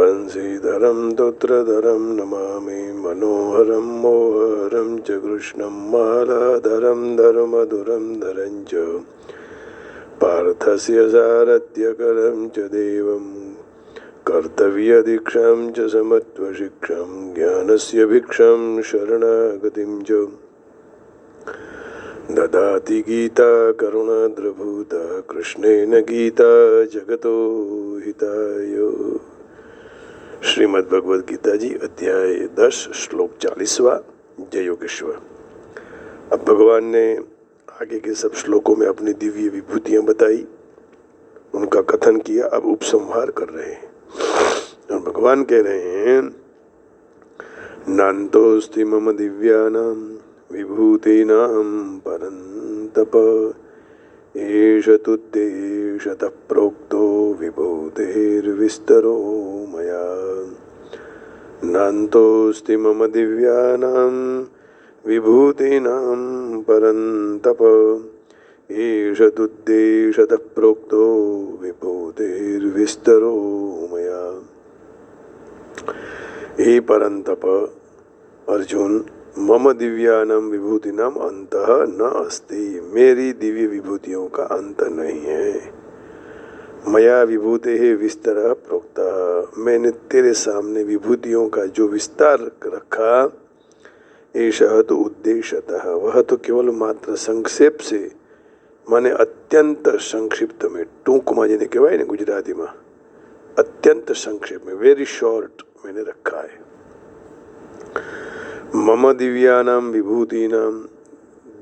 बंशीधरं तोत्रधरं नमामि मनोहरं मोहरं च कृष्णं मालाधरं धर्मधुरं धरं च पार्थस्य सारथ्यकरं च देवं कर्तव्यदीक्षां च समत्वशिक्षां ज्ञानस्य भिक्षां शरणागतिं च ददाति गीता करुणाद्रभूता कृष्णेन गीता जगतो हिताय। श्रीमद् भगवद गीता जी अध्याय 10 श्लोक 40वां। जय योगेश्वर। अब भगवान ने आगे के सब श्लोकों में अपनी दिव्य विभूतियां बताई, उनका कथन किया। अब उपसंहार कर रहे हैं और भगवान कह रहे हैं नान्तोऽस्ति मम दिव्यानां विभूतीनां परन्तप एष तुद्देशतः प्रोक्तो विभूतेर्विस्तरो मया। नान्तोऽस्ति मम दिव्यानां विभूतीनां परन्तप एष तुद्देशतः प्रोक्तो विभूतेर्विस्तरो मया। हे परन्तप अर्जुन, मम दिव्यानाम विभूतिनाम अंतः न अस्ति। मेरी दिव्य विभूतियों का अंत नहीं है। मया विभूते विस्तरः प्रोक्तः, मैंने तेरे सामने विभूतियों का जो विस्तार रखा, एषः तो उद्देश्यतः, वह तो केवल मात्र संक्षेप से, माने अत्यंत संक्षिप्त में, टूंकમાં જેને કહેવાય ને ગુજરાતીમાં, अत्यंत संक्षेप में, वेरी शॉर्ट मैंने रखा है। मम दिव्यानाम विभूतिनाम,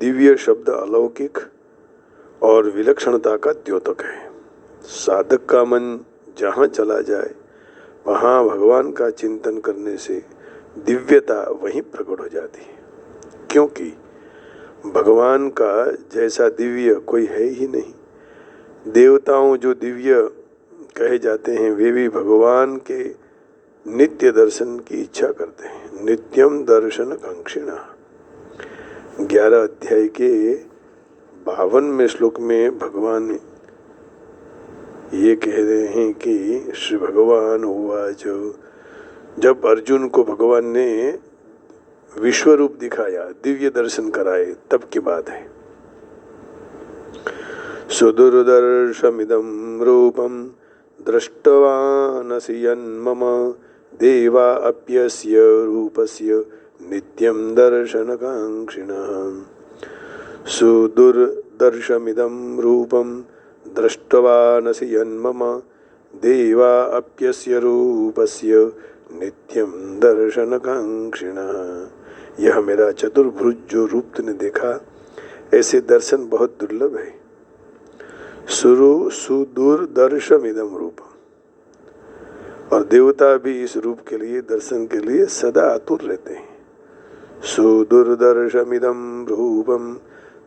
दिव्य शब्द अलौकिक और विलक्षणता का द्योतक है। साधक का मन जहाँ चला जाए वहाँ भगवान का चिंतन करने से दिव्यता वहीं प्रकट हो जाती है, क्योंकि भगवान का जैसा दिव्य कोई है ही नहीं। देवताओं जो दिव्य कहे जाते हैं वे भी भगवान के नित्य दर्शन की इच्छा करते हैं। नित्यम दर्शन कांक्षिणा। 11 अध्याय के 52वें श्लोक में भगवान ये कह रहे हैं कि श्री भगवान उवाच, जब अर्जुन को भगवान ने विश्व रूप दिखाया, दिव्य दर्शन कराए, तब की बात है। सुदुर्दर्शमिदं रूपं दृष्टवानसि यन्मम देवा अप्यस्य रूपस्य नित्यं दर्शनकांक्षिणः। सुदुर्दर्शमिदं रूपं दृष्टवानसि यन्मम देवा अप्यस्य रूपस्य नित्यं दर्शनकांक्षिणः। यह मेरा चतुर्भुज जो रूप तूने देखा, ऐसे दर्शन बहुत दुर्लभ है। सुदुर्दर्शमिदं रूपम, और देवता भी इस रूप के लिए, दर्शन के लिए सदा आतुर रहते हैं। सुदुर्दर्शमिदं रूपं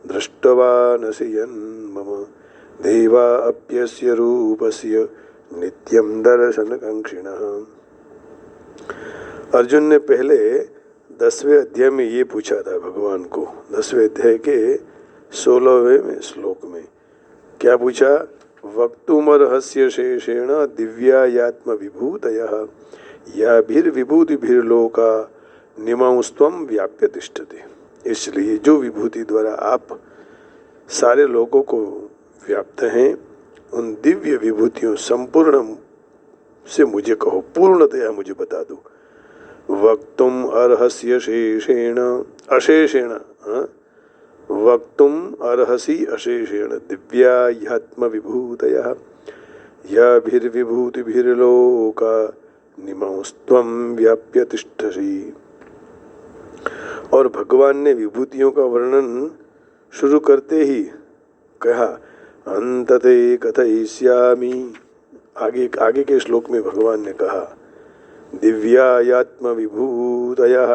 दृष्टवानसि यन्मम देवा अप्यस्य रूपस्य नित्यं दर्शनकांक्षिणः। अर्जुन ने पहले 10वें अध्याय में ये पूछा था भगवान को, 10वें अध्याय के 16वें श्लोक में क्या पूछा? वक्तुमर्हस्य शेषेण दिव्यायात्म विभूतयः याभिर्विभूतिभिर्लोका निमांस्त्वं व्याप्य तिष्ठति। इसलिए जो विभूति द्वारा आप सारे लोगों को व्याप्त हैं, उन दिव्य विभूतियों संपूर्ण से मुझे कहो, पूर्णतया मुझे बता दो। वक्तुम अर्हस्य शेषेण अशेषेण, वक्तुम अर्हसि अशेषेण दिव्याह्यात्म विभूतयः याभिर्विभूतिभिर्लोका निमांस्त्वं व्याप्य तिष्ठसि। और भगवान ने विभूतियों का वर्णन शुरू करते ही कहा अंतते कथयिष्यामि। आगे के श्लोक में भगवान ने कहा दिव्यायात्म विभूतयः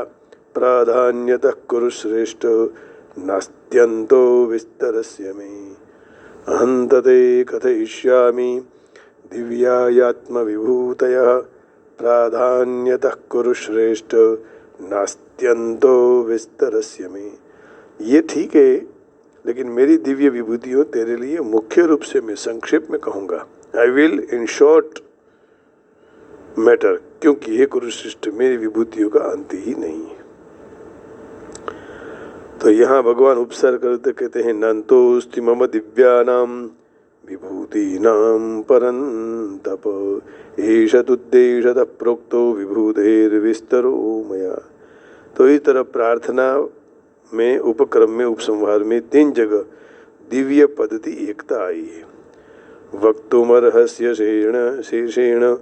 प्राधान्यतः कुरु श्रेष्ठ नास्त्यन्तो विस्तरस्य मे। अहंतते कथयिष्यामि दिव्यायात्म विभूतयः प्राधान्यतः कुरु श्रेष्ठ नास्त्यन्तो विस्तरस्य मे। ये ठीक है, लेकिन मेरी दिव्य विभूतियों तेरे लिए मुख्य रूप से मैं संक्षेप में कहूँगा। I will in short matter क्योंकि हे कुरुश्रेष्ठ मेरी विभूतियों का अंत ही नहीं है। तो यहाँ भगवान उपसर्ग करते कहते हैं नान्तोस्ति मम दिव्यानाम विभूतीनां परन्तप एष तुद्देशतः प्रोक्तो विभूतेर्विस्तरो मया। तो इस तरह प्रार्थना में, उपक्रम में, उपसंहार में 3 जगह दिव्य पद्धति एकता आई है। वक्तुमर्हस्य शेषेण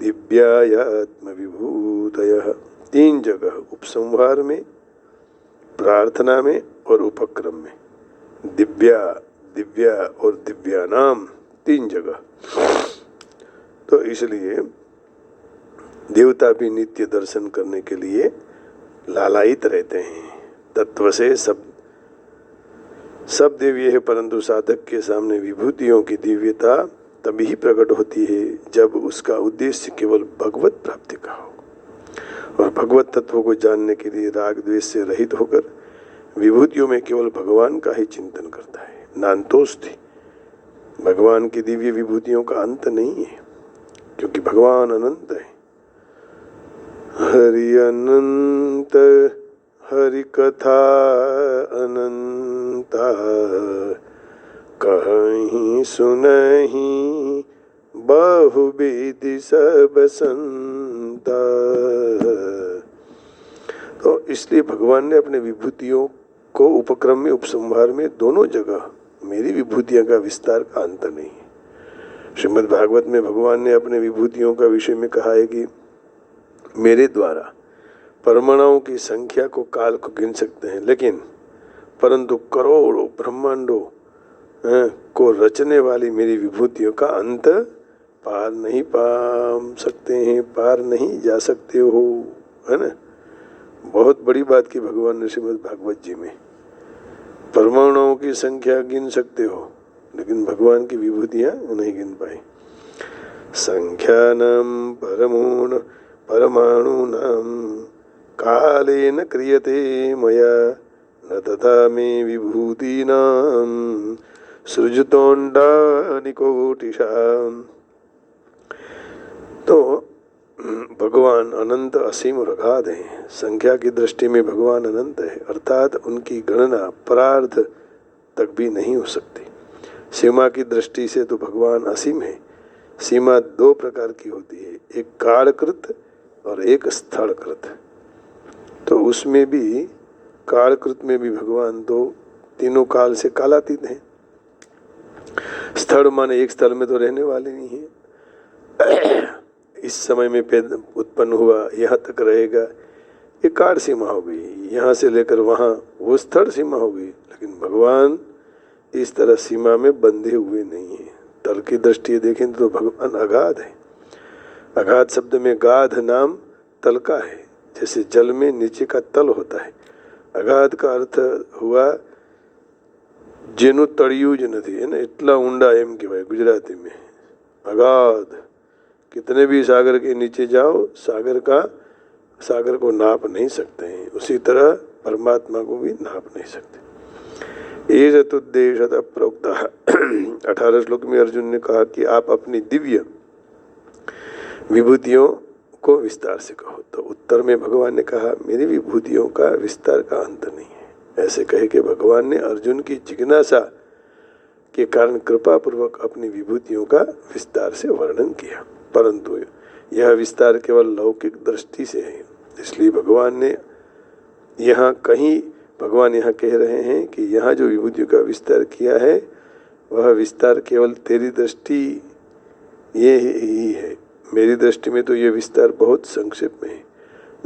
दिव्यायात्म विभूतयः। 3 जगह उपसंहार में, प्रार्थना में और उपक्रम में, दिव्या और दिव्यानाम 3 जगह। तो इसलिए देवता भी नित्य दर्शन करने के लिए लालायित रहते हैं। तत्व से सब दिव्य है, परंतु साधक के सामने विभूतियों की दिव्यता तभी प्रकट होती है जब उसका उद्देश्य केवल भगवत प्राप्ति का हो, और भगवत तत्व को जानने के लिए राग द्वेष से रहित होकर विभूतियों में केवल भगवान का ही चिंतन करता है। नान्तोस्ति, भगवान की दिव्य विभूतियों का अंत नहीं है, क्योंकि भगवान अनंत है। हरि अनंत हरि कथा अनंता, कहीं सुनहि बहुविधि सब संता। तो इसलिए भगवान ने अपने विभूतियों को उपक्रम में, उपसंहार में, दोनों जगह मेरी विभूतियों का विस्तार का अंत नहीं है। श्रीमद् भागवत में भगवान ने अपने विभूतियों का विषय में कहा है कि मेरे द्वारा परमाणुओं की संख्या को, काल को गिन सकते हैं, लेकिन परंतु करोड़ों ब्रह्मांडों को रचने वाली मेरी विभूतियों का अंत पार नहीं पा सकते हैं, पार नहीं जा सकते हो, है ना। बहुत बड़ी बात की भगवान ने श्रीमद् भागवत जी में। परमाणुओं की संख्या गिन सकते हो, लेकिन भगवान की विभूतियाँ नहीं गिन पाई। संख्यानां परमाणूनां कालेन क्रियते मया, न तथा मे विभूतीनां सृजतोण्डानि कोटिशाम्। तो भगवान अनंत असीम और अगाध हैं। संख्या की दृष्टि में भगवान अनंत है, अर्थात उनकी गणना परार्थ तक भी नहीं हो सकती। सीमा की दृष्टि से तो भगवान असीम है। सीमा 2 प्रकार की होती है, एक कालकृत और एक स्थलकृत। तो उसमें भी, कालकृत में भी भगवान तो तीनों काल से कालातीत हैं। स्थल माने एक स्थल में तो रहने वाले नहीं है। इस समय में उत्पन्न हुआ, यहाँ तक रहेगा, ये काल सीमा हो गई। यहाँ से लेकर वहाँ वो स्थल सीमा हो गई। लेकिन भगवान इस तरह सीमा में बंधे हुए नहीं है। तल की दृष्टि देखें तो भगवान अगाध है। अगाध शब्द में गाध नाम तल का है, जैसे जल में नीचे का तल होता है। अगाध का अर्थ हुआ जेनु तड़ियू ज नदी, है ना, इतना ऊंडा एम के भाई गुजराती में। अगाध, कितने भी सागर के नीचे जाओ, सागर को नाप नहीं सकते हैं। उसी तरह परमात्मा को भी नाप नहीं सकते। ये चतुर्देशतः प्रोक्ता 18 श्लोक में अर्जुन ने कहा कि आप अपनी दिव्य विभूतियों को विस्तार से कहो। तो उत्तर में भगवान ने कहा मेरी विभूतियों का विस्तार का अंत नहीं है। ऐसे कहे कि भगवान ने अर्जुन की जिज्ञासा के कारण कृपा पूर्वक अपनी विभूतियों का विस्तार से वर्णन किया, परंतु यह विस्तार केवल लौकिक दृष्टि से है। इसलिए भगवान यहाँ कह रहे हैं कि यहाँ जो विभूतियों का विस्तार किया है वह विस्तार केवल तेरी दृष्टि ये ही है। मेरी दृष्टि में तो ये विस्तार बहुत संक्षेप में है,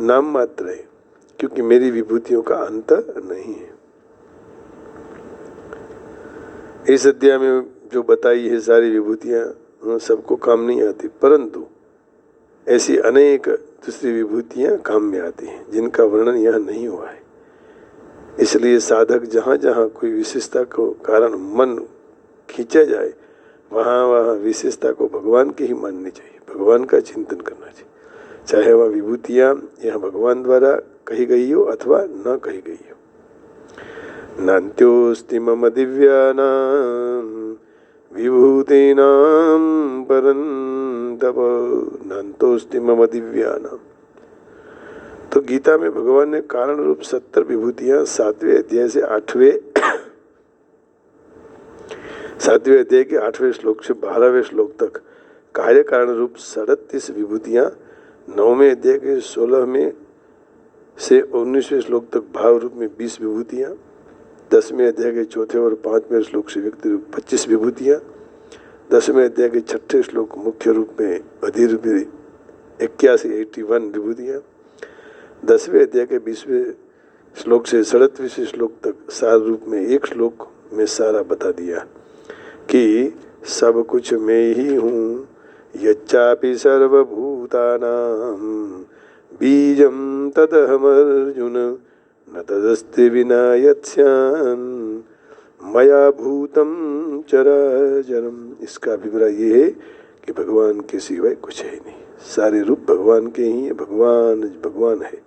नाम मात्र है, क्योंकि मेरी विभूतियों का अंत नहीं है। इस अध्याय में जो बताई है सारी विभूतियाँ सबको काम नहीं आती, परंतु ऐसी अनेक दूसरी विभूतियाँ काम में आती हैं जिनका वर्णन यहाँ नहीं हुआ है। इसलिए साधक जहाँ जहाँ कोई विशेषता को कारण मन खींचा जाए वहाँ विशेषता को भगवान की ही माननी चाहिए, भगवान का चिंतन करना चाहिए, चाहे वह विभूतियाँ यहाँ भगवान द्वारा कही गई हो अथवा न कही गई हो। नान्त्योस्ति मम दिव्यानां विभूतीनां परन्तप तप नंतोस्ति मम दिव्यानाम। तो गीता में भगवान ने कारण रूप 70 विभूतियां 7वें अध्याय से 7वें अध्याय के 8वें श्लोक से 12वें श्लोक तक कार्य कारण रूप 37 विभूतियां, 9वें अध्याय के 16वें से 19वें श्लोक तक भाव रूप में 20 विभूतियां, 10वें अध्याय के 4थे और 5वें श्लोक से व्यक्ति रूप 25 विभूतियां, 10वें अध्याय के 6ठे श्लोक मुख्य रूप में अधि रूप में 81 विभूतियां, 10वें अध्याय के 20वें श्लोक से 37वें श्लोक तक सार रूप में एक श्लोक में सारा बता दिया कि सब कुछ मैं ही हूँ, यच्चापि सर्वभूतानां बीजं तदहमर्जुन न तदस्ति विना यत्स्यान् मया भूतं चराचरम्। इसका अभिप्राय ये है कि भगवान के सिवाय कुछ है नहीं, सारे रूप भगवान के ही है, भगवान है,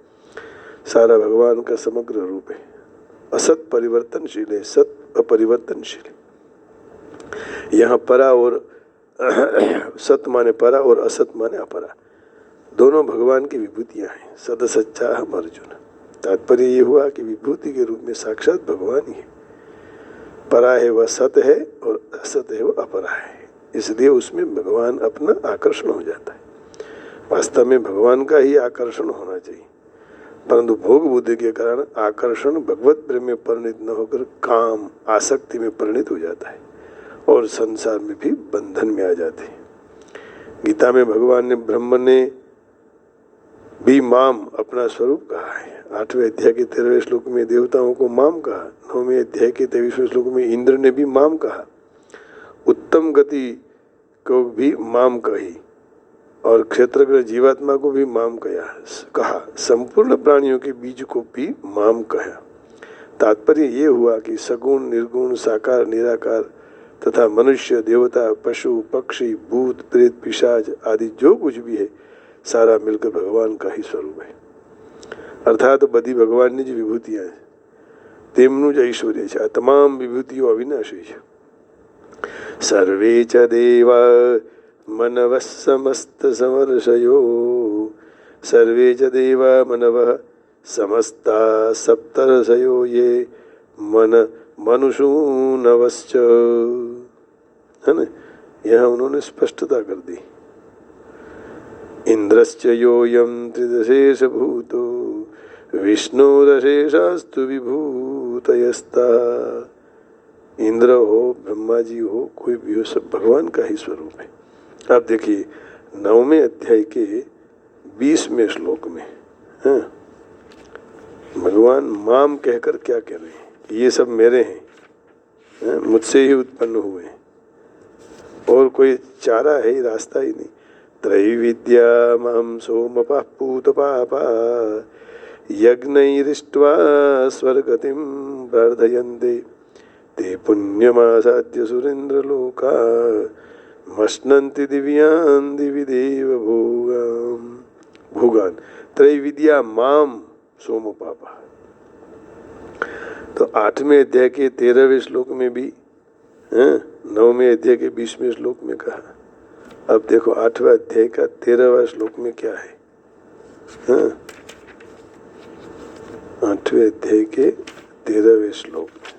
सारा भगवान का समग्र रूप है। असत परिवर्तनशील है, सत अपरिवर्तनशील है। यहाँ परा और सत माने परा और असत माने अपरा, दोनों भगवान की विभूतियाँ हैं। सद सच्चा हम अर्जुन। तात्पर्य ये हुआ कि विभूति के रूप में साक्षात भगवान ही है। परा है वह सत है और असत है वह अपरा है, इसलिए उसमें भगवान अपना आकर्षण हो जाता है। वास्तव में भगवान का ही आकर्षण होना चाहिए, परंतु भोग बुद्धि के कारण आकर्षण भगवत प्रेम में परिणित न होकर काम आसक्ति में परिणित हो जाता है और संसार में भी बंधन में आ जाते हैं। गीता में भगवान ने ब्रह्म ने भी माम अपना स्वरूप कहा है। 8वें अध्याय के 13वें श्लोक में देवताओं को माम कहा, 9वें अध्याय के 23वें श्लोक में इंद्र ने भी माम कहा, उत्तम गति को भी माम कही और क्षेत्रज्ञ जीवात्मा को भी माम कहा, संपूर्ण प्राणियों के बीज को भी माम कहा। तात्पर्य ये हुआ कि सगुण निर्गुण साकार निराकार तथा मनुष्य देवता पशु पक्षी भूत प्रेत पिशाच आदि जो कुछ भी है सारा मिलकर भगवान का ही स्वरूप है। अर्थात बधी भगवानની જ વિભૂતિઓ છે, તેમનું જ ઐશ્વર્ય છે। આ તમામ વિભૂતિઓ અવિનાશી છે। સર્વે ચ દેવા મનવઃ સમસ્ત સમર્ષયો, સર્વે ચ દેવા મનવઃ સમસ્તા સપ્તર્ષયો ये मन मनुषूनवश्च, है ना। यहाँ उन्होंने स्पष्टता कर दी। इंद्रश्च योऽयं त्रिदशेष भूतो विष्णुरशेषास्तु विभूतयस्ता। इंद्र हो ब्रह्मा जी हो कोई भी हो, सब भगवान का ही स्वरूप है। आप देखिए 9वें अध्याय के 20वें श्लोक में भगवान माम कहकर क्या कह रहे हैं, ये सब मेरे हैं, मुझसे ही उत्पन्न हुए हैं और कोई चारा है ही, रास्ता ही नहीं। त्रैविद्या मां सोमपः पूतपापा यज्ञैरिष्ट्वा स्वर्गतिं प्रार्थयन्ते ते पुण्यमासाद्य सुरेन्द्रलोका मश्नन्ति दिव्यान् दिवि देव भोगान्। त्रैविद्या माम सोमपापा। तो 8वें अध्याय के 13वें श्लोक में भी 9वें अध्याय के 20वें श्लोक में कहा। अब देखो 8वें अध्याय का 13वां श्लोक में क्या है। 8वें अध्याय के 13वें श्लोक में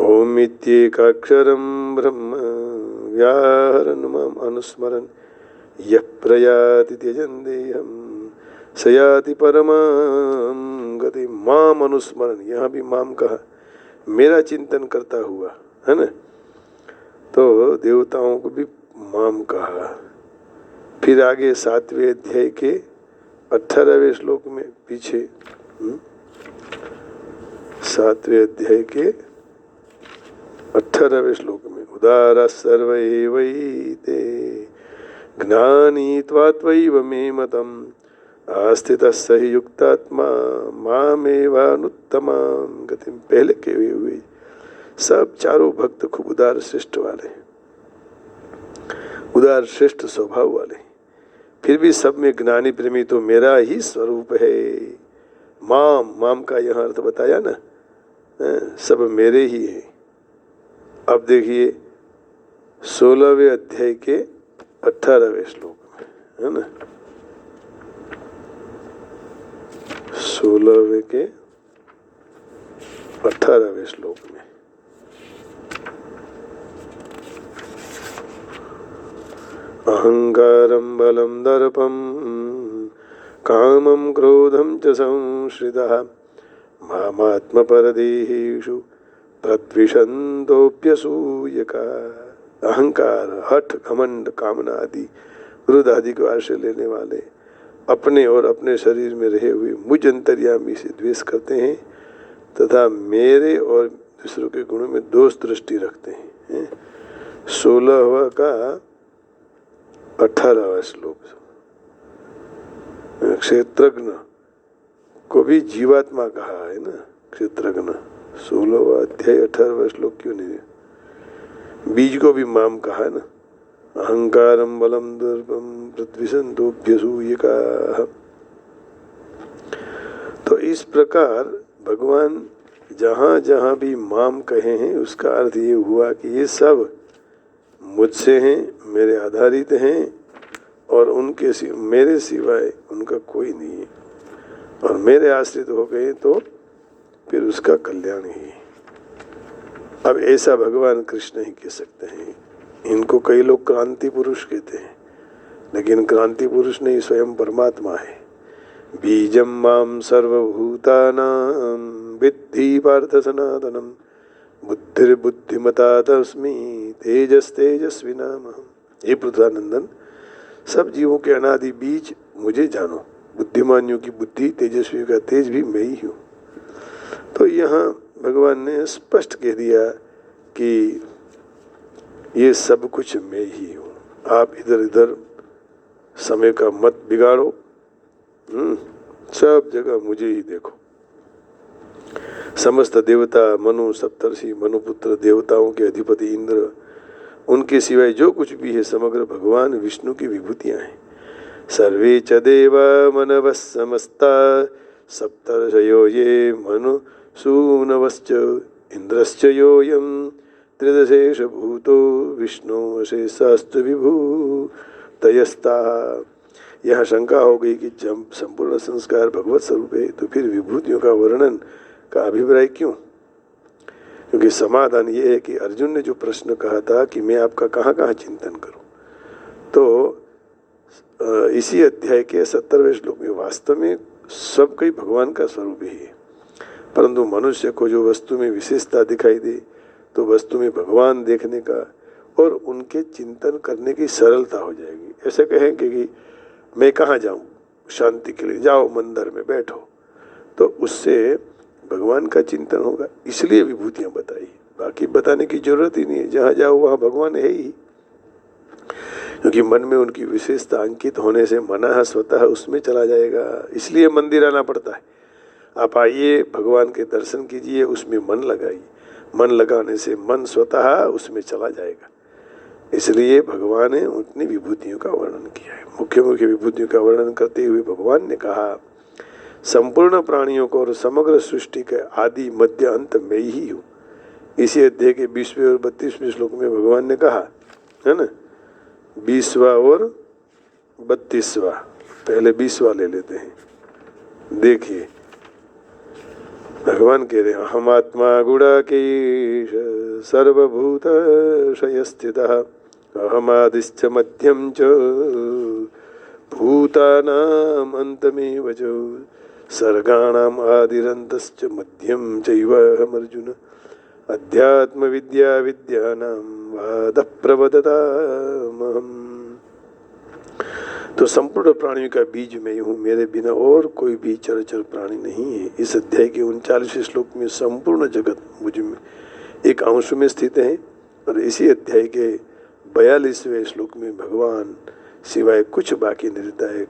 ओम इत्येकाक्षरं ब्रह्म व्याहरन् माम अनुस्मरन् यः प्रयाति त्यजन् देहं स याति परमां गति। माम अनुस्मरण, यहाँ भी माम कहा, मेरा चिंतन करता हुआ, है ना। तो देवताओं को भी माम कहा। फिर आगे 7वें अध्याय के 18वें श्लोक में पीछे 7वें अध्याय के 18वें श्लोक में उदारा सर्व एवैते ज्ञानी त्वात्वैव मे मतम् आस्थितः सहि युक्तात्मा मामेवानुत्तमां गतिं। पहले के हुए सब चारों भक्त खूब उदार श्रेष्ठ वाले, उदार श्रेष्ठ स्वभाव वाले, फिर भी सब में ज्ञानी प्रेमी तो मेरा ही स्वरूप है। माम, माम का यहाँ अर्थ बताया ना, सब मेरे ही है। अब देखिए 16वें अध्याय के 18वें श्लोक में, है ना, 16वें के 18वें श्लोक में, अहंकारं बलं दर्पं कामं क्रोधं च संश्रितः मामात्मपरदेहेषु प्रद्विषन्तोऽप्यसूयका। अहंकार, हठ, घमंड, कामना आदि, क्रोध आदि को आश्रय लेने वाले अपने और अपने शरीर में रहे हुए मुझ अंतर्यामी से द्वेष करते हैं तथा मेरे और दूसरों के गुणों में दोष दृष्टि रखते हैं। 16वां का 18वां श्लोक। क्षेत्रज्ञ को भी जीवात्मा कहा है ना, क्षेत्रज्ञ। 16वां अध्याय 18वां श्लोक क्यों नहीं? बीज को भी माम कहा है ना, अहंकारम बलम दर्पम प्रद्विषन्तोऽप्यसूयका। तो इस प्रकार भगवान जहाँ जहाँ भी माम कहे हैं उसका अर्थ ये हुआ कि ये सब मुझसे हैं, मेरे आधारित हैं और उनके मेरे सिवाय उनका कोई नहीं है, और मेरे आश्रित हो गए तो फिर उसका कल्याण ही। अब ऐसा भगवान कृष्ण ही कह सकते हैं। इनको कई लोग क्रांति पुरुष कहते हैं, लेकिन क्रांति पुरुष नहीं, स्वयं परमात्मा है। बीजम माम सर्वभूतानां विद्धि पार्थ सनातनम बुद्धिर्बुद्धिमता तस्मि तेजस्तेजस्विनामहम्। हे पृथ्वानंदन, सब जीवों के अनादि बीज मुझे जानो, बुद्धिमानियों की बुद्धि, तेजस्वी का तेज भी मैं ही हूँ। तो यहाँ भगवान ने स्पष्ट कह दिया कि ये सब कुछ मैं ही हूँ, आप इधर उधर समय का मत बिगाड़ो, सब जगह मुझे ही देखो। समस्त देवता, मनु, सप्तर्षि, मनुपुत्र, देवताओं के अधिपति इंद्र, उनके सिवाय जो कुछ भी है समग्र भगवान विष्णु की विभूतियाँ हैं। सर्वे च देवा मनवः समस्ता सप्तर्षयो ये मनु सूनवश्च इंद्रश्च योऽयं त्रिदशेष भूतो विष्णु शेषास्तु विभू तयस्ता। यहाँ शंका हो गई कि जब संपूर्ण संस्कार भगवत स्वरूप है तो फिर विभूतियों का वर्णन का अभिप्राय क्यों? क्योंकि समाधान ये है कि अर्जुन ने जो प्रश्न कहा था कि मैं आपका कहाँ कहाँ चिंतन करूं, तो इसी अध्याय के 70वें श्लोक में वास्तव में सब कई भगवान का स्वरूप ही है, परंतु मनुष्य को जो वस्तु में विशेषता दिखाई दे तो वस्तु में भगवान देखने का और उनके चिंतन करने की सरलता हो जाएगी। ऐसे कहें कि मैं कहाँ जाऊँ शांति के लिए, जाओ मंदिर में बैठो, तो उससे भगवान का चिंतन होगा। इसलिए विभूतियाँ बताई, बाकी बताने की जरूरत ही नहीं है। जहाँ जाओ वहाँ भगवान है ही, क्योंकि मन में उनकी विशेषता अंकित होने से मन स्वतः उसमें चला जाएगा। इसलिए मंदिर आना पड़ता है। आप आइए, भगवान के दर्शन कीजिए, उसमें मन लगाइए, मन लगाने से मन स्वतः उसमें चला जाएगा। इसलिए भगवान ने उतनी विभूतियों का वर्णन किया है। मुख्य मुख्य विभूतियों का वर्णन करते हुए भगवान ने कहा, संपूर्ण प्राणियों को और समग्र सृष्टि के आदि मध्य अंत में ही हूँ। इसी अध्याय के 20वें और 32वें श्लोक में भगवान ने कहा है ना, 20वां और 32वां, पहले 20वां ले लेते हैं। देखिए भगवान कह रहे हैं, अहम आत्मा गुणाकेश सर्वभूत शयस्थितः अहमादिश्च मध्यम च भूतानाम अंतमेव च सर्गाणाम आदिरन्तश्च मध्यम चैव अहम् अर्जुन अध्यात्म विद्या विद्यानां वाद प्रवदतामहम्। तो संपूर्ण प्राणियों का बीज मैं हूँ, मेरे बिना और कोई भी चराचर प्राणी नहीं है। इस अध्याय के 39वें श्लोक में संपूर्ण जगत मुझ में एक अंश में स्थित है, और इसी अध्याय के 42वें श्लोक में भगवान सिवाय कुछ बाकी नहीं रहता है,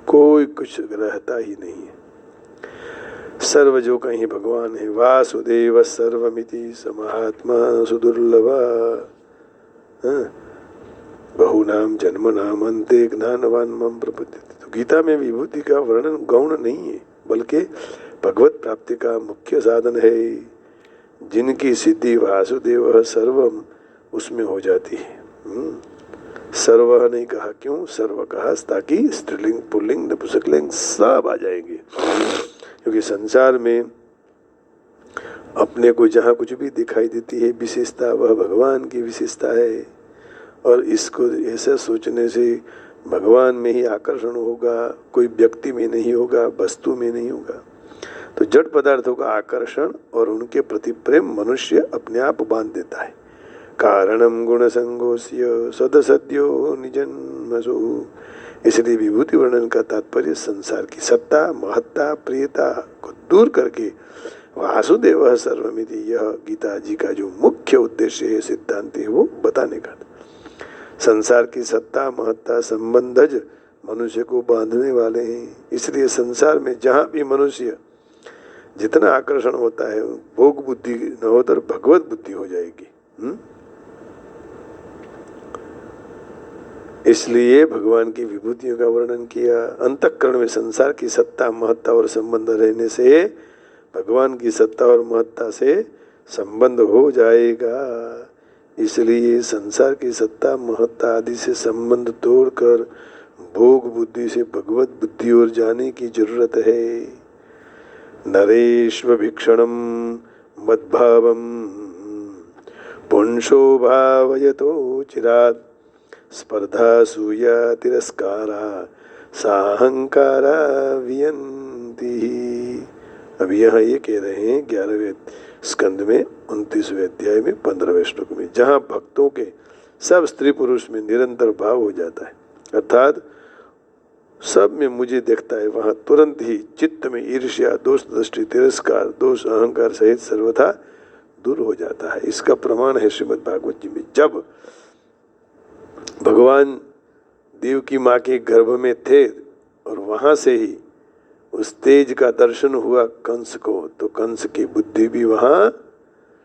कोई कुछ रहता ही नहीं है। सर्व जो कहीं भगवान है। वासुदेव सर्वमिति समात्मा सुदुर्लभा बहुनाम जन्मनाम अन्ते ज्ञानवान मम प्रपद्यते। तो गीता में विभूति का वर्णन गौण नहीं है, बल्कि भगवत प्राप्ति का मुख्य साधन है। जिनकी सिद्धि वासुदेव सर्वम उसमें हो जाती है। सर्व नहीं कहा, क्यों सर्व कहा? ताकि स्त्रीलिंग पुल्लिंग नपुंसकलिंग सब आ जाएंगे। क्योंकि संसार में अपने को जहाँ कुछ भी दिखाई देती है विशेषता, वह भगवान की विशेषता है। और इसको ऐसा सोचने से भगवान में ही आकर्षण होगा, कोई व्यक्ति में नहीं होगा, वस्तु में नहीं होगा। तो जड़ पदार्थों का आकर्षण और उनके प्रति प्रेम मनुष्य अपने आप बांध देता है। कारणम गुण संगोस्य सदसद्यो निजन्मसु। इसलिए विभूति वर्णन का तात्पर्य संसार की सत्ता, महत्ता, प्रियता को दूर करके वासुदेव सर्वमिति, यह गीता जी का जो मुख्य उद्देश्य है, सिद्धांत है, वो बताने का। संसार की सत्ता, महत्ता, संबंधज मनुष्य को बांधने वाले हैं। इसलिए संसार में जहाँ भी मनुष्य जितना आकर्षण होता है, भोग बुद्धि न होकर भगवत बुद्धि हो जाएगी। इसलिए भगवान की विभूतियों का वर्णन किया। अंतःकरण में संसार की सत्ता, महत्ता और संबंध रहने से भगवान की सत्ता और महत्ता से संबंध हो जाएगा। इसलिए संसार की सत्ता, महत्ता आदि से संबंध तोड़कर भोग बुद्धि से भगवत बुद्धि ओर जाने की जरूरत है। नरेश्व भीक्षणम मद्भावम पुंसो भावयतो चिरात् स्पर्धा सूया तिरस्कारा साहंकारा वियंती। अब यहाँ ये कह रहे हैं 11वें स्कंद में 29वें अध्याय में 15वें श्लोक में, जहाँ भक्तों के सब स्त्री पुरुष में निरंतर भाव हो जाता है, अर्थात सब में मुझे देखता है, वहाँ तुरंत ही चित्त में ईर्ष्या, दोष दृष्टि, तिरस्कार, दोष अहंकार सहित सर्वथा दूर हो जाता है। इसका प्रमाण है श्रीमद् भागवत जी में, जब भगवान देव की माँ के गर्भ में थे और वहाँ से ही उस तेज का दर्शन हुआ कंस को, तो कंस की बुद्धि भी वहाँ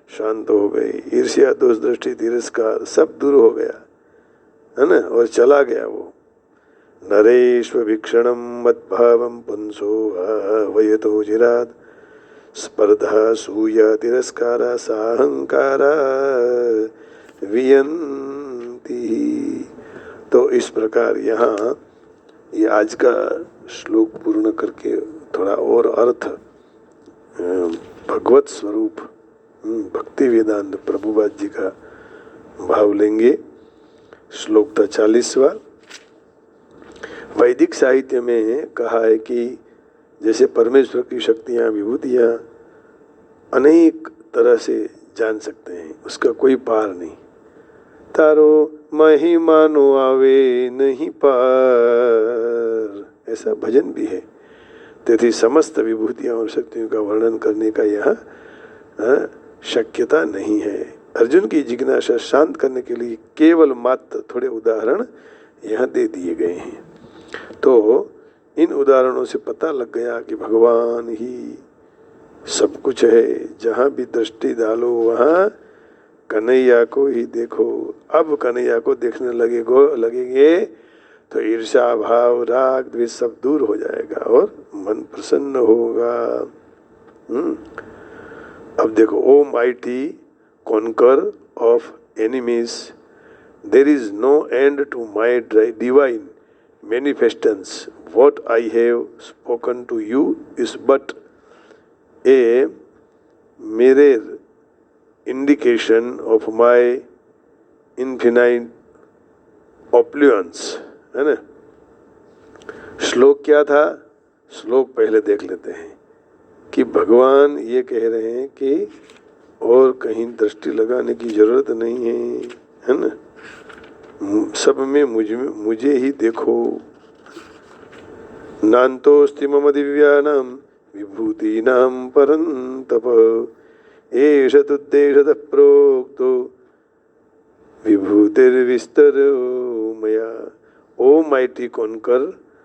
शांत हो गई। ईर्ष्या, दोष दृष्टि, तिरस्कार सब दूर हो गया, है ना, और चला गया वो। नरेश्व भीक्षणम मद्भावम पुंसो वयतो जिराद स्पर्धा सूया तिरस्कारा साहंकारा वियंती। तो इस प्रकार यहाँ ये आज का श्लोक पूर्ण करके थोड़ा और अर्थ भगवत स्वरूप भक्ति वेदांत प्रभुपाद जी का भाव लेंगे। श्लोक था 40वां। वैदिक साहित्य में कहा है कि जैसे परमेश्वर की शक्तियाँ, विभूतियाँ अनेक तरह से जान सकते हैं, उसका कोई पार नहीं। तारो महिमानो आवे नहीं पार, ऐसा भजन भी है। तेथी समस्त विभूतियाँ और शक्तियों का वर्णन करने का यह शक्यता नहीं है। अर्जुन की जिज्ञासा शांत करने के लिए केवल मात्र थोड़े उदाहरण यहाँ दे दिए गए हैं। तो इन उदाहरणों से पता लग गया कि भगवान ही सब कुछ है। जहाँ भी दृष्टि डालो वहाँ कन्हैया को ही देखो। अब कन्हैया को देखने लगेंगे तो ईर्ष्या भाव, राग, द्वेष सब दूर हो जाएगा और मन प्रसन्न होगा। अब देखो, O mighty conquer of enemies, there is no end to my divine manifestance. What I have spoken to you is but a mere indication of my infinite opulence, है ना। श्लोक क्या था? श्लोक पहले देख लेते हैं कि भगवान ये कह रहे हैं कि और कहीं दृष्टि लगाने की जरूरत नहीं है ना, सब में मुझे ही देखो। नान्तोस्ति मम दिव्यानां विभूतीनां परन्तप एष तुद्देशतः प्रोक्तो विभूतिर्विस्तरो मया। ओ माइटी कॉन्कर